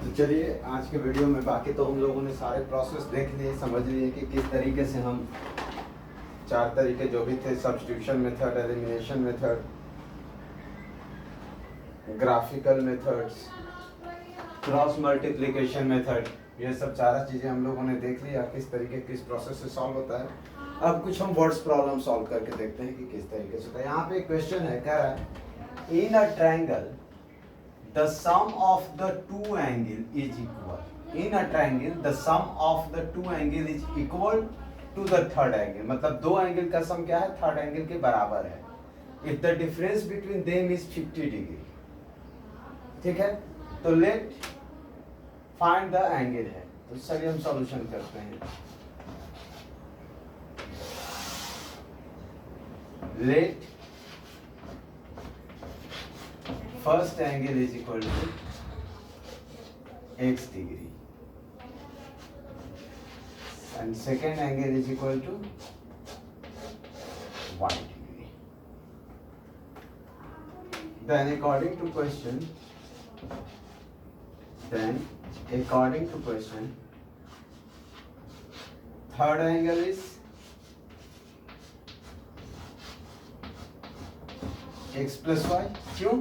तो चलिए आज के वीडियो में बाकी तो हम लोगों ने सारे प्रोसेस देख लिए, समझ लिए कि किस तरीके से हम चार तरीके जो भी थे, substitution method, elimination method, graphical methods, cross multiplication method, ये सब सारा चीज़ें हम लोगों ने देख लिया किस तरीके किस प्रोसेस से सॉल्व होता है। अब कुछ हम वर्ड्स प्रॉब्लम सॉल्व करके देखते हैं कि किस तरीके से होता है। यहाँ पे एक क्वेश्चन है, कह रहा है in a triangle the sum of the two angle is equal. In a triangle, the sum of the two angle is equal to the third angle. मतलब दो एंगल का सम क्या है? थर्ड एंगल के बराबर है. If the difference between them is 50 degree. ठीक है? तो let find the angle है. तो चलिए हम सॉल्यूशन करते हैं. Let first angle is equal to x degree and second angle is equal to y degree. Then according to question, third angle is x plus y. क्यों?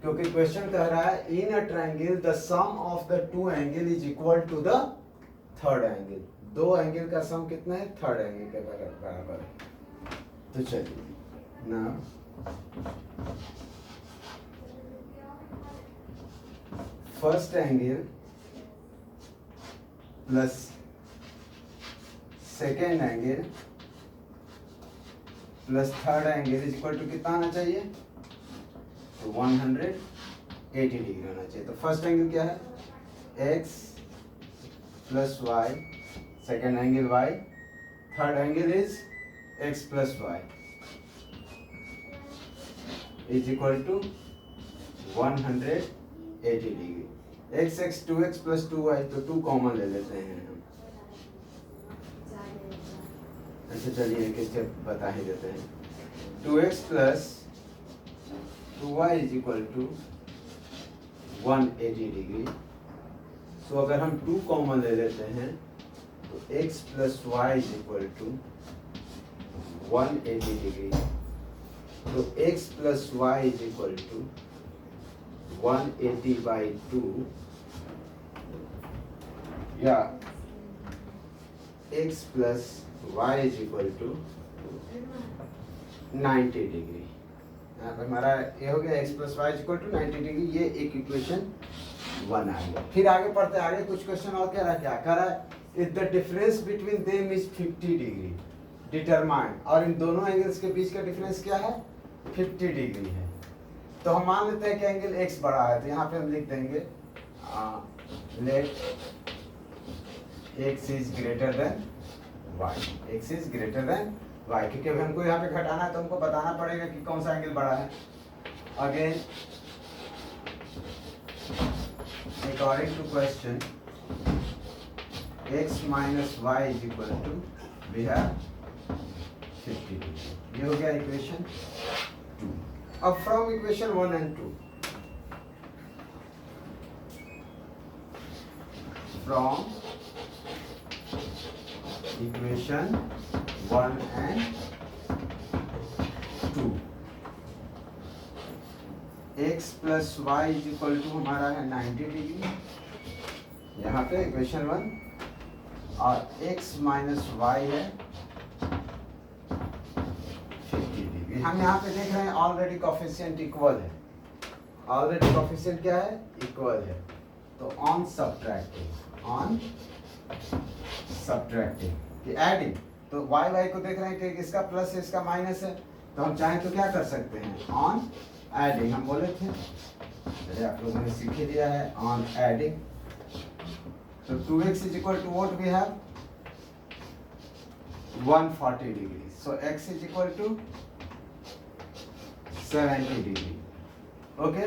क्योंकि question कह रहा है in a triangle the sum of the two angle is equal to the third angle. दो angle का sum कितना है? Third angle के बराबर है. तो चलिए now first angle plus second angle plus third angle is equal to कितना आना चाहिए? तो 180 डिग्री होना चाहिए. तो फर्स्ट एंगल क्या है? x plus y, second angle y, third angle is x plus Y is equal to 180 degree. x 2x plus 2y, तो 2 कॉमन ले लेते हैं हम. अच्छा चलिए एक स्टेप बता ही देते हैं. 2x plus 2y is equal to 180 degree. So अगर हम 2 कॉमन ले लेते हैं तो x plus Y is equal to 180 degree. तो x plus Y is equal to 180 by 2 या x plus Y is equal to 90 degree. यहाँ पर हमारा ये हो गया x plus Y equal to 90 degree. ये एक इक्वेशन 1 आ गया. फिर आगे पढ़ते हैं. आगे कुछ क्वेश्चन और कह रहा है. क्या कह रहा है? If the difference between them is 50 degree determine. और इन दोनों एंगल्स के बीच का डिफरेंस क्या है? 50 डिग्री है. तो हम मान लेते हैं कि एंगल x बड़ा है. तो यहाँ पे हम लिख देंगे let x is greater than y. x is greater than y. क्योंकि अभी हमको यहाँ पे घटाना है तो हमको बताना पड़ेगा कि कौन सा एंगल बड़ा है. Again according to question x minus y is equal to we have 50 degree. ये हो गया इक्वेशन 2. अब from equation 1 and 2, from equation 1 and 2, x plus Y is equal to हमारा है 90 डिग्री यहाँ पे इक्वेशन 1, और x माइनस वाई है 50 डिग्री. हम यहाँ पे देख रहे हैं ऑलरेडी कोफिशिएंट इक्वल है. ऑलरेडी कोफिशिएंट क्या है? इक्वल है. तो ऑन सब्ट्रैक्टिंग कि एडिंग. तो y को देख रहे हैं कि इसका प्लस है इसका माइनस है. तो हम चाहें तो क्या कर सकते हैं? On adding. हम बोले थे, चलिए आप लोगों ने सीख ही लिया है ऑन एडिंग. तो 2x is equal to what we have 140 degree. So x is equal to 70 degree. Okay.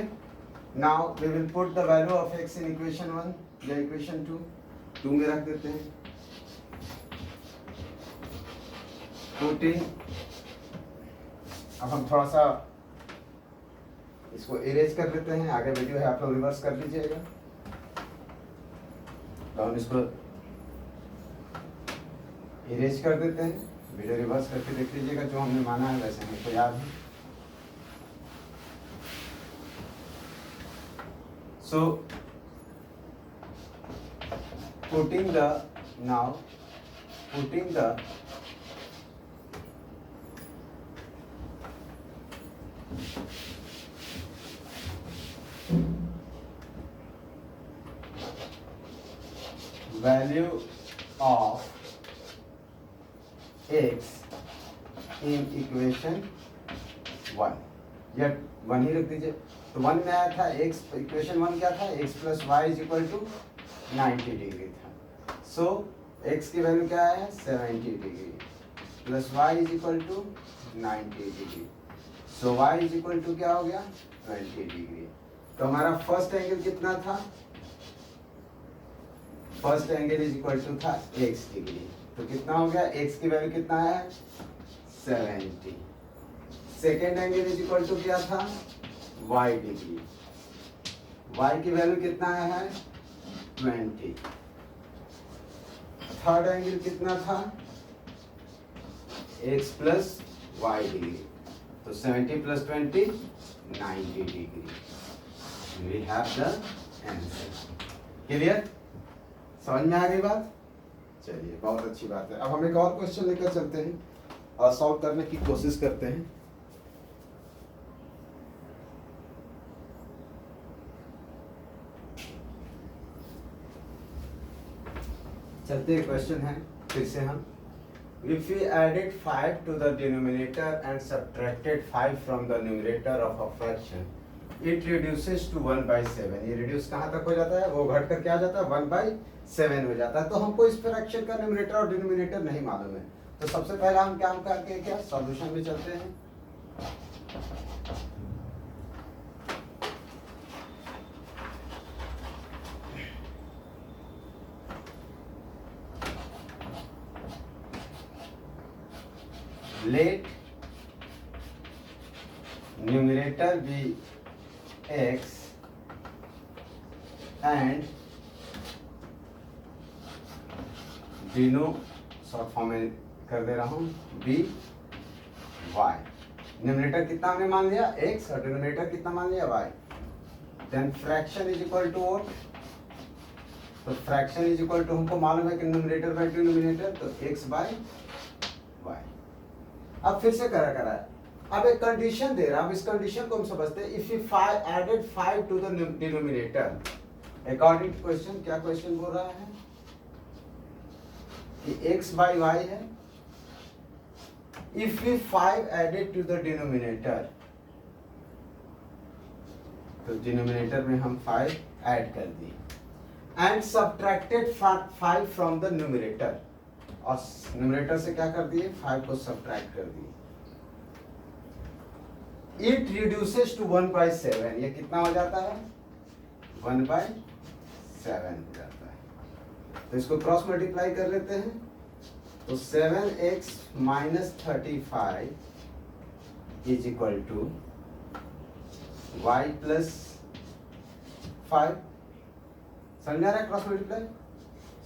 Now we will put the value of x in equation 1 या इक्वेशन 2 में रख देते हैं. पुटिंग. अब हम थोड़ा सा इसको इरेज कर लेते हैं. आगे वीडियो है, आप लोग रिवर्स कर लीजिएगा. तो हम इसको इरेज कर देते हैं। वीडियो रिवर्स करके देख लीजिएगा, जो हमने माना है वैसे हमको याद है। सो putting the value of x in equation 1, या 1 ही रख दीजिए। तो 1 में आया था x, इक्वेशन 1 क्या था, x plus Y is equal to 90 degree था। सो x की वैल्यू क्या है, 70 degree plus y is equal to 90 degree. So y is equal to क्या हो गया, 20 डिग्री। तो हमारा फर्स्ट एंगल कितना था, first angle is equal to था x डिग्री। तो कितना हो गया, x की वैल्यू कितना है, 70। Second angle is equal to क्या था, y डिग्री। y की वैल्यू कितना है, 20। थर्ड एंगल कितना था, x प्लस वाई डिग्री। तो 70 plus 20 90 degree. We have the answer. Clear, समझ में आ गई बात? चलिए, बहुत अच्छी बात है। अब हम एक और क्वेश्चन लेकर चलते हैं और सॉल्व करने की कोशिश करते हैं। चलते क्वेश्चन है फिर से हम। If we added 5 to the denominator and subtracted 5 from the numerator of a fraction, it reduces to 1/7। ये रिड्यूस कहाँ तक हो जाता है, वो घट कर क्या हो जाता है, 1/7 हो जाता है। तो हमको इस फ्रैक्शन का न्यूमरेटर और डिनोमिनेटर नहीं मालूम है। तो सबसे पहला हम काम करके क्या सॉल्यूशन में चलते हैं। Let numerator be x and Dino short form में कर दे रहा हूं बी वाई। न्यूमरेटर कितना हमने मान लिया, x, और डिनोमिनेटर कितना मान लिया, y। Then fraction is equal to what, तो फ्रैक्शन इज इक्वल टू हमको मालूम है कि न्यूमरेटर बाय डिनोमिनेटर, तो x बाय y। अब फिर से करा है। अब एक कंडीशन दे रहा है, अब इस कंडीशन को हम समझते हैं। If you added 5 to the denominator, according to question, क्या क्वेश्चन बोल रहा है कि x बाई वाई है। If we 5 added to the denominator, तो डिनोमिनेटर में हम 5 ऐड कर दिए, and subtracted 5 from the numerator, और न्यूमरेटर से क्या कर दिए, 5 को सब्ट्रैक्ट कर दिए। It reduces to 1/7। ये कितना हो जाता है, 1/7 हो जाता है। तो इसको क्रॉस मल्टीप्लाई कर लेते हैं। तो 7x minus 35 is equal to y plus 5। समझा रहा है cross multiply.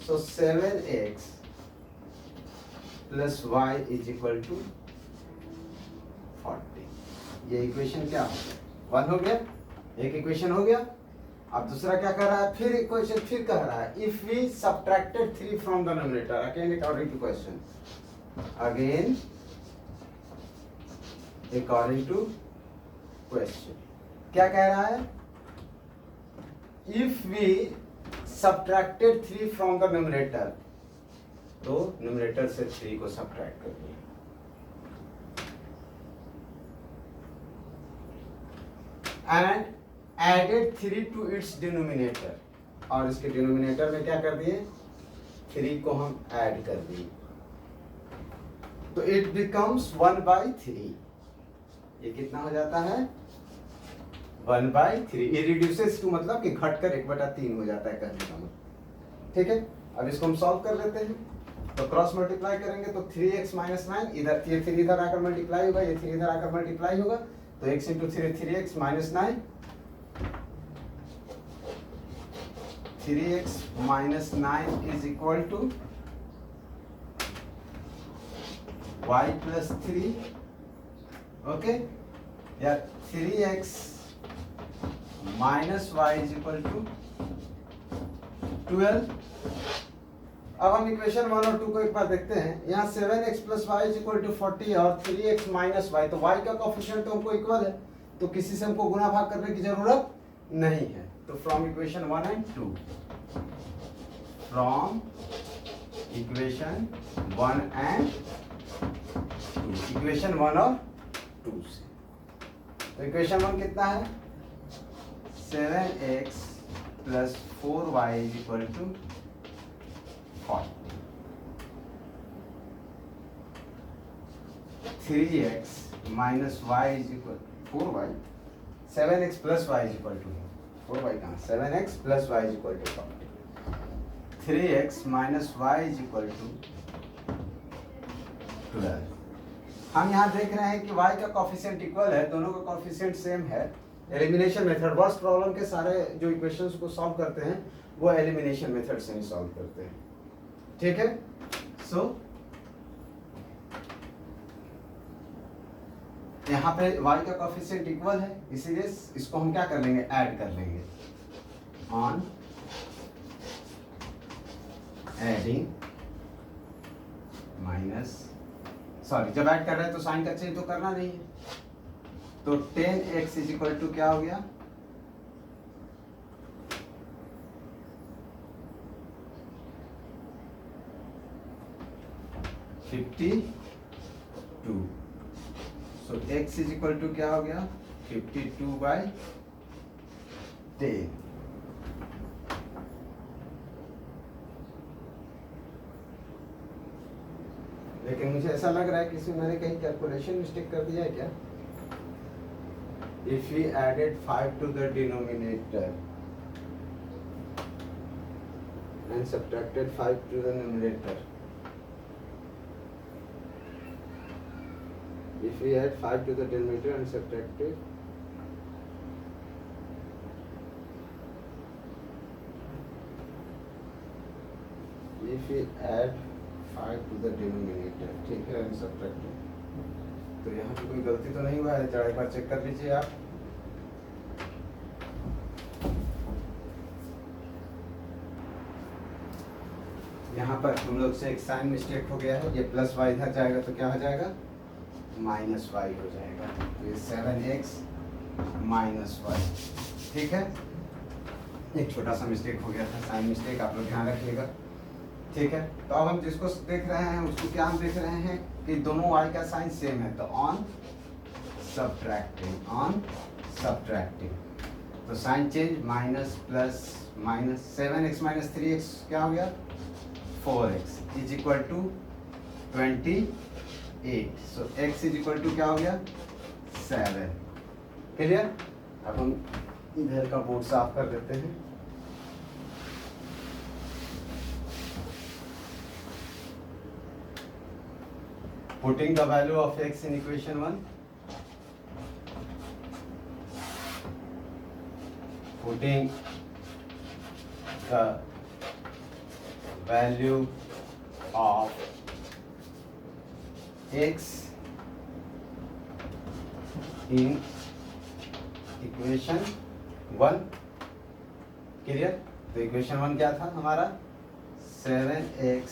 So 7x plus y is equal to 40। ये इक्वेशन क्या हो गया, 1 हो गया, एक इक्वेशन हो गया। अब दूसरा क्या कर रहा है, फिर इक्वेशन फिर कह रहा है if we subtracted 3 from the numerator, again according to question, again according to question क्या कह रहा है, if we subtracted 3 from the numerator, तो न्यूमरेटर से 3 को सब्ट्रैक्ट कर दिया, and added 3 to its denominator, और इसके डिनोमिनेटर में क्या कर दिए, 3 को हम ऐड कर दिए, तो इट बिकम्स 1/3। ये कितना हो जाता है, 1/3। ये रिड्यूसेस टू मतलब कि घटकर 1/3 हो जाता है कहने का मतलब। ठीक है, अब इसको हम सॉल्व कर लेते हैं। तो क्रॉस मल्टीप्लाई करेंगे तो 3x माइनस 9, इधर ये 3 इधर आकर मल्टीप्लाई होगा, ये 3 इधर आकर मल्टीप्लाई होगा, तो x into 3 3x minus 9, 3x minus 9 is equal to y plus 3, okay, या 3x minus y is equal to 12। अब हम इक्वेशन 1 और 2 को एक बार देखते हैं। यहाँ 7x plus Y is equal to 40 और 3x माइनस वाई, तो y का कोफिशिएंट तो हमको इक्वल है, तो किसी से हमको गुना भाग करने की जरूरत नहीं है। तो from equation 1 and 2, from equation 1 and 2, equation 1 और 2 से, तो इक्वेशन 1 कितना है, 7x plus 4y is equal to 40, 3x minus y is equal 4y, 7x plus y is equal to 4y कहाँ, 7x plus y is equal to 40, 3x minus y is equal to 12। हम यहाँ देख रहे हैं कि y का coefficient equal है, दोनों का कोफिशिएंट सेम है। एलिमिनेशन मेथड, वर्स्ट प्रॉब्लम के सारे जो इक्वेशंस को सॉल्व करते हैं वो एलिमिनेशन मेथड से ही सॉल्व करते हैं, ठीक है। सो यहाँ पे y का कोफिशिएंट इक्वल है, इसीलिए इसको हम क्या कर लेंगे, ऐड कर लेंगे। ऑन एडिंग माइनस, सॉरी, जब ऐड कर रहे हैं तो साइन का चेंज तो करना नहीं है, तो 10x इज इक्वल टू क्या हो गया, 52। सो x इज इक्वल टू क्या हो गया, 52/10। लेकिन मुझे ऐसा लग रहा है कि मैंने कहीं कैलकुलेशन मिस्टेक कर दिया है क्या। If we added 5 to the denominator and subtracted 5 to the numerator, if we add 5 to the denominator and subtracted, if we add 5 to the denominator, ठीक है, and subtracted, तो यहाँ पे कोई गलती तो नहीं हुआ है, जरा एक बार चेक कर लीजिए आप। यहाँ पर हम लोग से एक साइन मिस्टेक हो गया है, ये प्लस वाई इधर जाएगा तो क्या हो जाएगा, माइनस वाई हो जाएगा, तो ये 7x माइनस वाई, ठीक है। एक छोटा सा मिस्टेक हो गया था, साइन मिस्टेक, आप लोग ध्यान रखिएगा, ठीक है। तो अब हम जिसको देख रहे हैं उसको क्या हम देख रहे हैं कि दोनों y का साइन सेम है, तो ऑन सब्ट्रैक्टिंग, तो sign change, minus plus minus, 7x minus 3x क्या हो गया, 4x is equal to 28। So x is equal to क्या हो गया, 7। क्लियर। अब हम इधर का बोर्ड साफ कर देते हैं। Putting the value of x in equation 1, putting the value of x in equation 1, clear. तो इक्वेशन 1 क्या था हमारा, 7x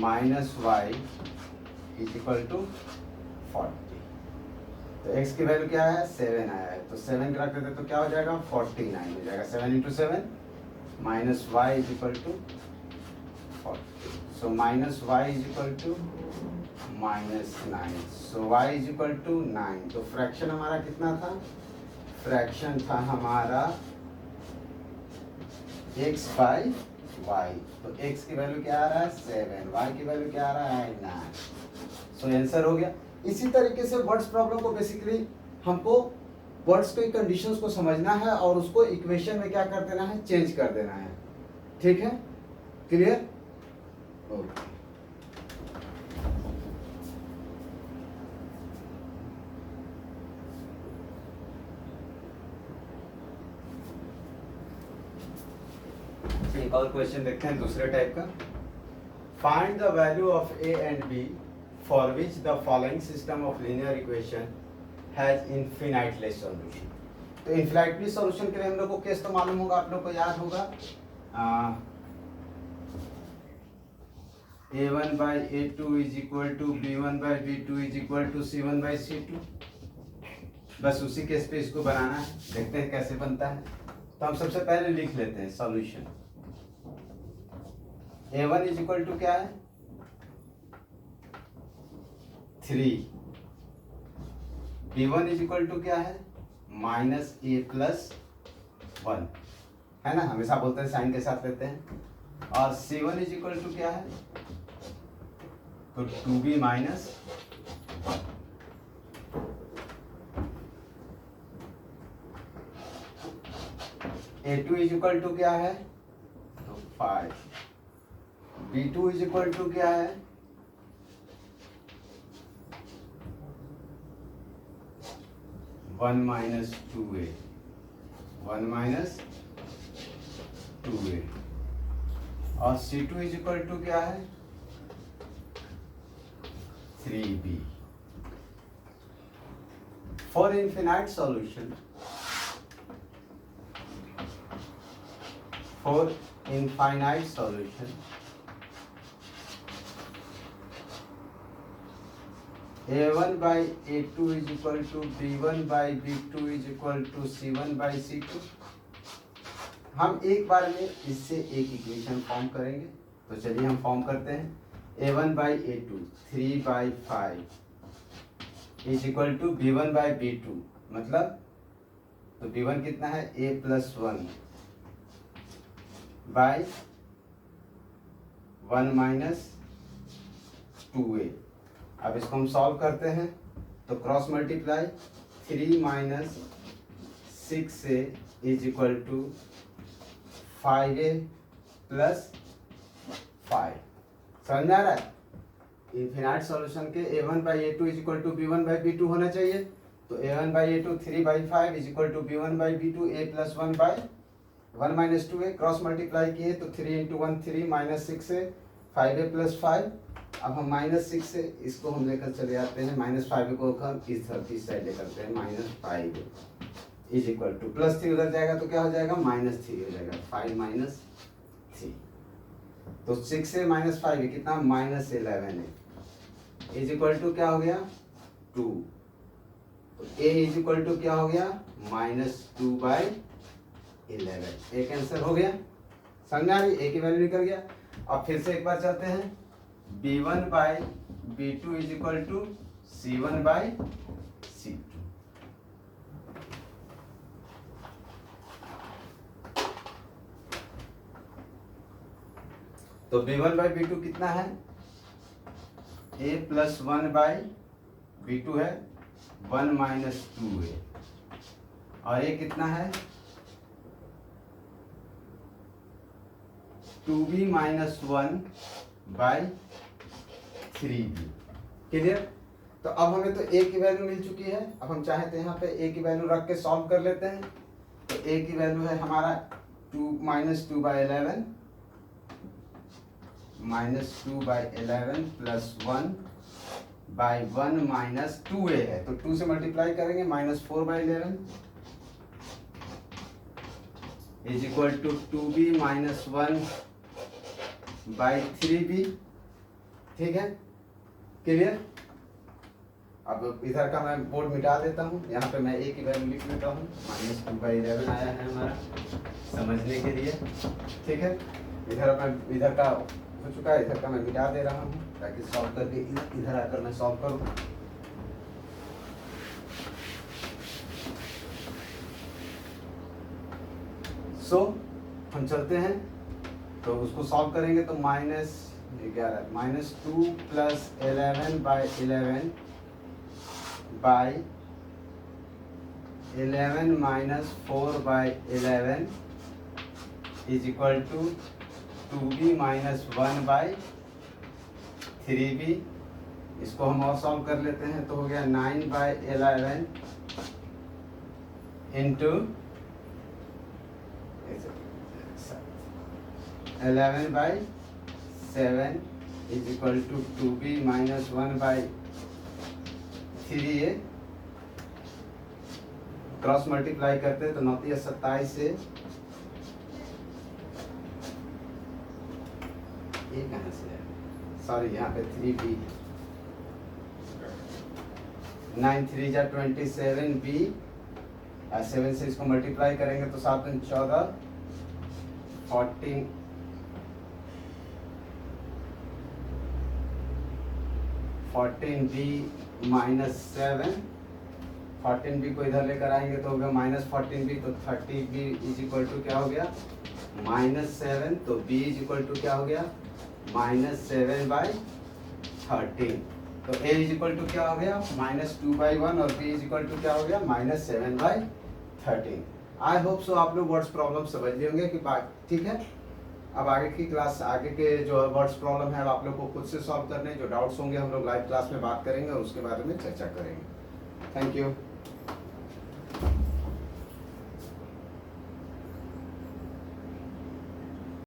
minus y is equal to 40। तो x की वैल्यू क्या है, 7 आया है, तो 7 रख देते तो क्या हो जाएगा, 49 हो जाएगा। 7 into 7 minus y is equal to 40। So minus y is equal to minus 9। So y is equal to 9। तो फ्रैक्शन हमारा कितना था, फ्रैक्शन था हमारा x बाई y। तो x की वैल्यू क्या आ रहा है, 7, y की वैल्यू क्या आ रहा है, 9। सो आंसर हो गया। इसी तरीके से वर्ड्स प्रॉब्लम को बेसिकली हमको वर्ड्स के कंडीशंस को समझना है और उसको इक्वेशन में क्या कर देना है, चेंज कर देना है, ठीक है, क्लियर, ओके। एक और क्वेश्चन देखते हैं दूसरे टाइप का। Find the value of a and b for which the following system of linear equation has infinitely solution. तो इनफिनाइटली सॉल्यूशन के लिए हम लोग को केस तो मालूम होगा, आप लोग को याद होगा a1 by a2 is equal to b1 by b2 is equal to c1 by c2। बस उसी केस पे इसको बनाना है, देखते हैं कैसे बनता है। तो हम सबसे पहले लिख लेते हैं solution. a1 is equal to क्या है 3, b1 इज इक्वल टू क्या है माइनस a प्लस 1, है ना, हमेशा बोलते हैं साइन के साथ लेते हैं। और c1 इज इक्वल टू क्या है तो 2b minus 1। a2 is equal to क्या है तो 5, b2 इज इक्वल टू क्या है 1 माइनस 2a, 1 माइनस 2a। और c2 इज इक्वल टू क्या है 3b। For infinite solution, for infinite solution a1 by a2 is equal to b1 by b2 is equal to c1 by c2। हम एक बार में इससे एक इक्वेशन फॉर्म करेंगे, तो चलिए हम फॉर्म करते हैं। a1 by a2 3 by 5 is equal to b1 by b2, मतलब तो b1 कितना है a plus 1 bye 1 minus 2a। अब इसको हम सॉल्व करते हैं तो cross multiply 3 minus 6a is equal to 5a plus 5। समझ में आ रहा है? इनफिनाइट सॉल्यूशन के a1 by a2 is equal to b1 by b2 होना चाहिए। तो a1 by a2 3 by 5 is equal to b1 by b2 a plus 1 by 1 minus 2a। Cross multiply किए तो 3 into 1 3 minus 6a 5a plus 5। अब हम minus 6 से इसको हम लेकर चले जाते हैं, माइनस 5 को हम इस धरती साइड ले करते हैं, minus 5 is equal two plus 3 उधर जाएगा तो क्या हो जाएगा माइनस 3 हो जाएगा, 5 माइनस 3। तो 6 से माइनस 5 है कितना माइनस 11 है, इज इक्वल टू क्या हो गया 2। तो a इज इक्वल टू क्या हो गया माइनस 2 बाई 11। एक आंसर हो गया, समझ आ रही, एक ही वैल्यू निकल गया। अब फिर से एक बार चलते हैं, b1 by b2 is equal to c1 by c2। तो b1 बाई b2 कितना है a प्लस 1 बाई b2 है 1 माइनस 2a, और ये कितना है 2b minus 1 by 3b। Clear? तो अब हमें तो a की वैल्यू मिल चुकी है। अब हम चाहे तो यहाँ पे a की वैल्यू रख के सॉल्व कर लेते हैं। तो a की वैल्यू है हमारा 2 minus 2 by 11 minus 2 by 11 plus 1 by 1 minus 2a है, तो 2 से मल्टीप्लाई करेंगे minus 4 by 11 is equal to 2b minus 1 by 3b। ठीक है, क्लियर? अब इधर का मैं बोर्ड मिटा देता हूँ, यहाँ पे मैं a की वैल्यू लिख लेता हूँ, माइनस 2 बाई 11 आया है हमारा समझने के लिए। ठीक है, इधर का हो चुका है, इधर का मैं मिटा दे रहा हूँ ताकि सॉल्व करके इधर आकर मैं सॉल्व करूँ। हम चलते हैं तो उसको सॉल्व करेंगे तो minus 11 minus 2 plus 11 by 11 by 11 minus 4 by 11 is equal to 2b minus 1 by 3b। इसको हम और सॉल्व कर लेते हैं तो हो गया 9 by 11 into 11/7 is equal to 2b minus 1/3a। Cross multiply करते हैं तो 9 या 27 से ये कहाँ से है, सॉरी यहाँ पे 3b, 9 3 जा 27b, 7 से इसको मल्टीप्लाई करेंगे तो 7 दूनी 14, 14b माइनस 7, 14b को इधर लेकर आएंगे तो होगा माइनस 14b, तो 30b इज इक्वल टू क्या हो गया -7, तो b इज इक्वल टू क्या हो गया -7/13, तो a इज इक्वल टू क्या हो गया -2/1 और b इज इक्वल टू क्या हो गया -7/13। आई होप सो आप लोग वर्ड्स प्रॉब्लम समझ लिए होंगे कि ठीक है। अब आगे की क्लास, आगे के जो वर्ड्स प्रॉब्लम है आप लोग को खुद से सॉल्व करने, जो डाउट्स होंगे हम लोग लाइव क्लास में बात करेंगे और उसके बारे में चर्चा करेंगे। Thank you.